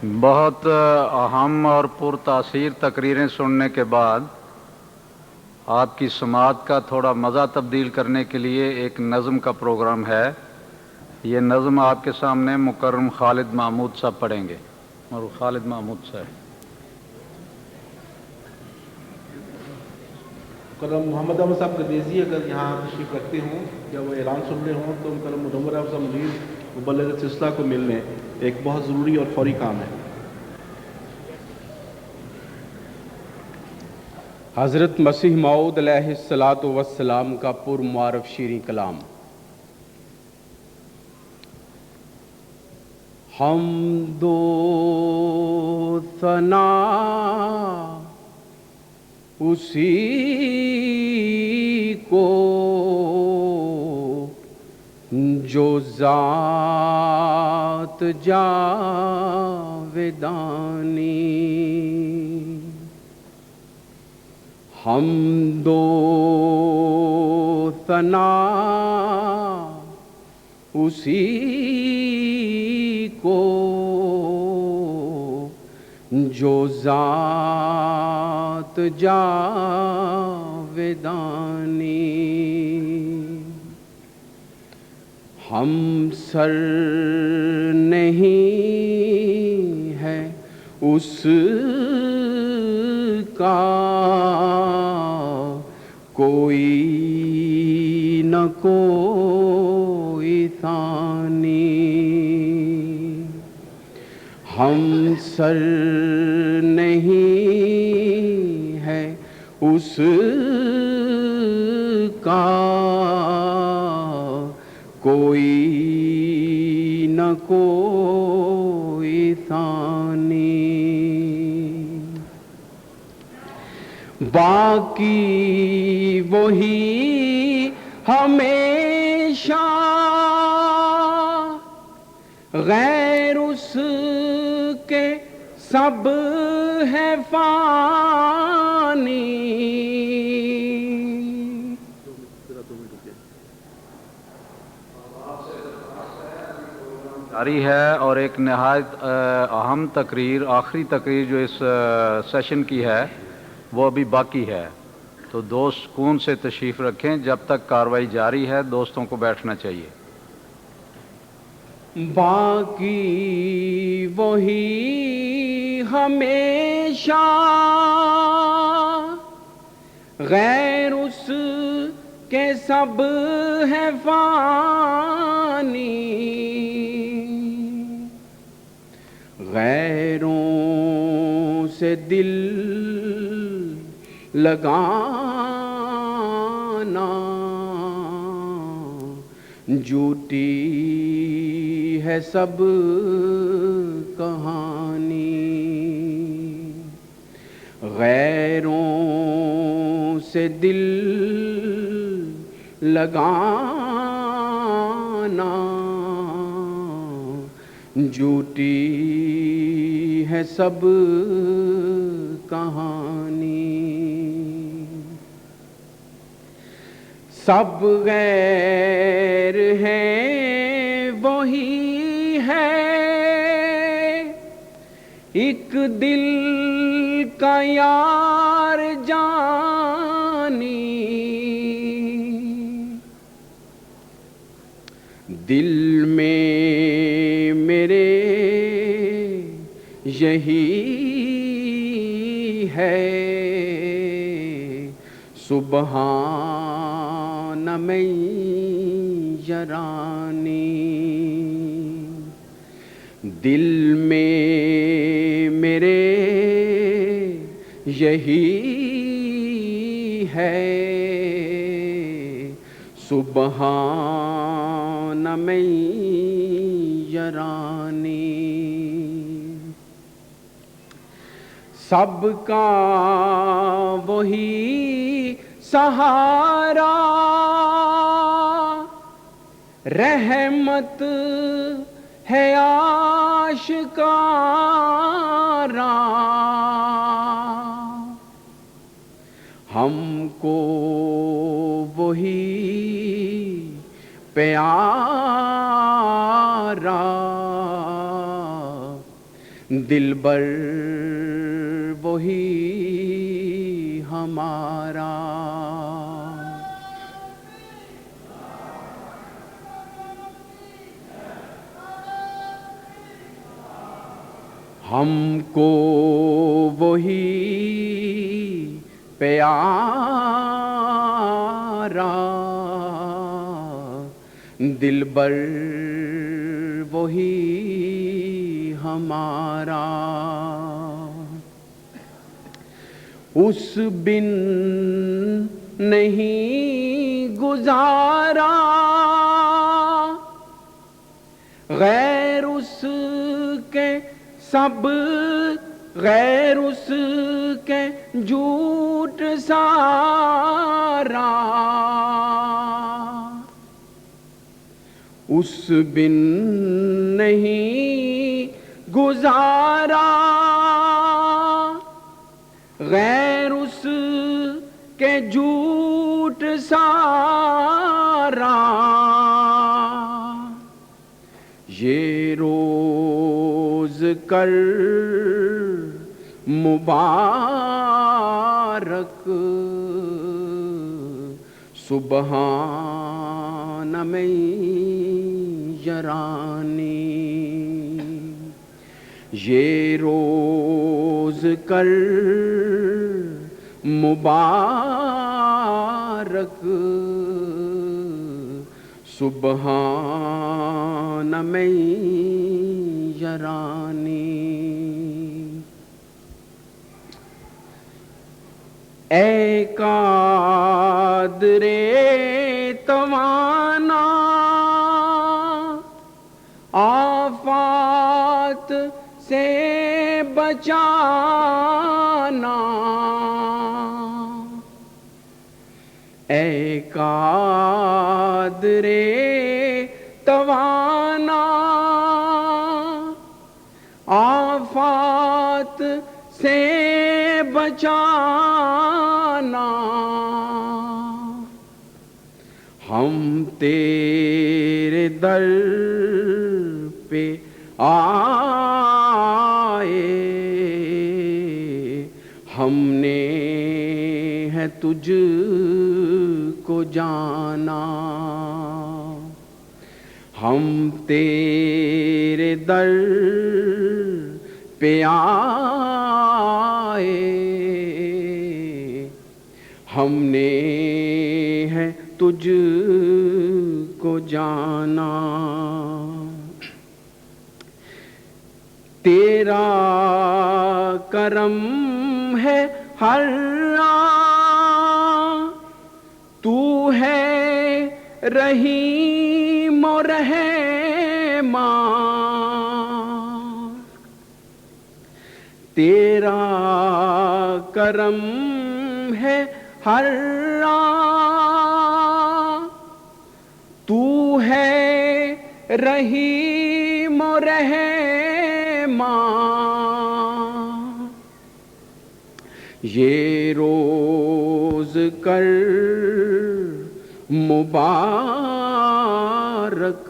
بہت اہم اور پرتاثیر تقریریں سننے کے بعد آپ کی سماعت کا تھوڑا مزہ تبدیل کرنے کے لیے ایک نظم کا پروگرام ہے۔ یہ نظم آپ کے سامنے مکرم خالد محمود صاحب پڑھیں گے۔ اور خالد محمود صاحب مکرم محمد احمد صاحب قدیسی اگر یہاں تشریف رکھتے ہوں یا وہ اعلان سن رہے ہوں تو مکرم مدمر احمد صاحب مجید مبلغ سلسلہ کو مل لیں، ایک بہت ضروری اور فوری کام ہے۔ حضرت مسیح موعود علیہ الصلاۃ والسلام کا پرمعارف شیریں کلام۔ حمد و ثنا اسی کو جو ذات جاودانی، حمد و ثنا اسی کو جو ذات جاودانی، ہم سر نہیں ہے اس کا کوئی نہ کوئی ثانی، ہم سر نہیں ہے اس کا کوئی نہ کوئی ثانی، باقی وہی ہمیشہ غیر اس کے سب ہے فانی، جاری ہے اور ایک نہایت اہم تقریر، آخری تقریر جو اس سیشن کی ہے وہ ابھی باقی ہے، تو دوست سکون سے تشریف رکھیں۔ جب تک کارروائی جاری ہے دوستوں کو بیٹھنا چاہیے۔ باقی وہی ہمیشہ غیر اس کے سب ہے فانی، غیروں سے دل لگانا جھوٹی ہے سب کہانی، غیروں سے دل لگانا جھوٹی ہے سب کہانی، سب غیر ہیں وہی ہے ایک دل کا یار جانی، دل میں میرے یہی ہے سبحان من یرانی، دل میں میرے یہی ہے سبحان من یرانی، سب کا وہی سہارا رحمت ہے آشکارا، ہم کو وہی پیارا دلبر وہی ہمارا، ہم کو وہی پیارا، دلبر وہی ہمارا، اس بن نہیں گزارا، غیر اس کے سب غیر اس کے جھوٹ سارا، اس بن نہیں گزارا، غیر اس کے جھوٹ سارا، یہ روز کر مبارک، سبحان میں یرانی، یہ روز کر مبارک، سبحان میں یرانی، اے قادر توانا، آفات سے بچانا، اے قادر توانا، آفات سے بچانا، ہم تیرے در پہ آئے، ہم نے ہے تجھ کو جانا، ہم تیرے در پہ آئے، ہم نے ہے تجھ کو جانا، تیرا کرم ہے ہر آن، تو ہے رحیم و رحمان، تیرا کرم ہے ہر آن، تو ہے رحیم و رحمان، یہ روز کر مبارک،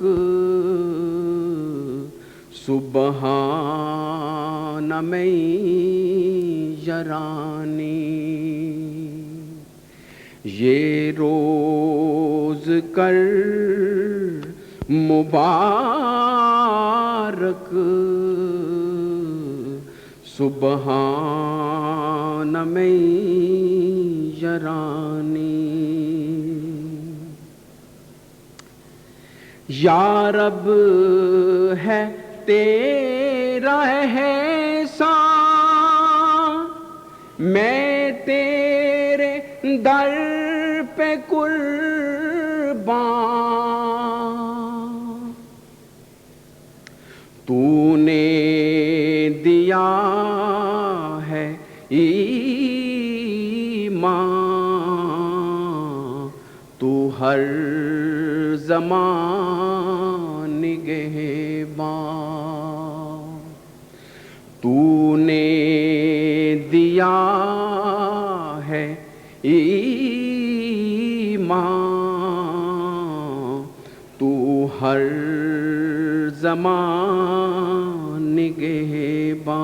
سبحان میں یرانی، یہ روز کر مبارک، سبحان میں یرانی، یا رب ہے تیرا احسان، میں تیرے در پہ قربان، تو نے دیا ہے ایمان، تو ہر زمان نگہبان، تو نے دیا ہے ایمان، تو ہر زمان نگہباں،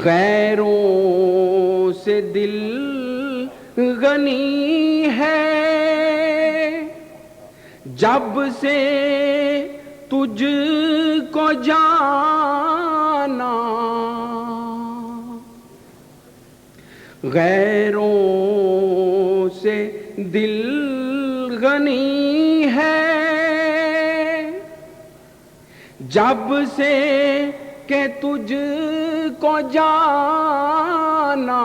غیروں سے دل غنی ہے جب سے تجھ کو جانا، غیروں سے دل غنی ہے جب سے کہ تجھ کو جانا،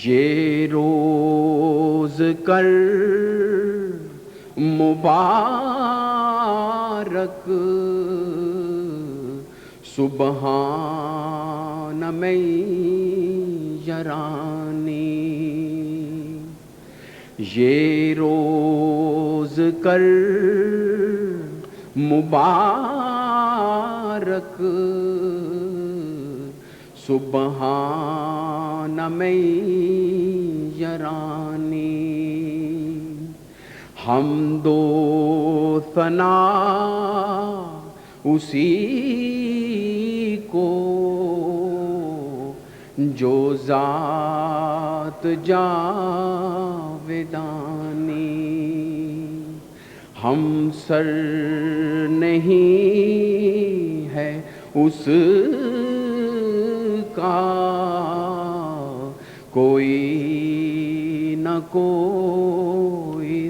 یہ روز کر مبارک سبحان میں یرانی، یہ روز کر مبارک سبحان میں یرانی، حمد و ثنا اسی کو جو ذات جاودانی، ہم سر نہیں ہے اس کا کوئی نہ کوئی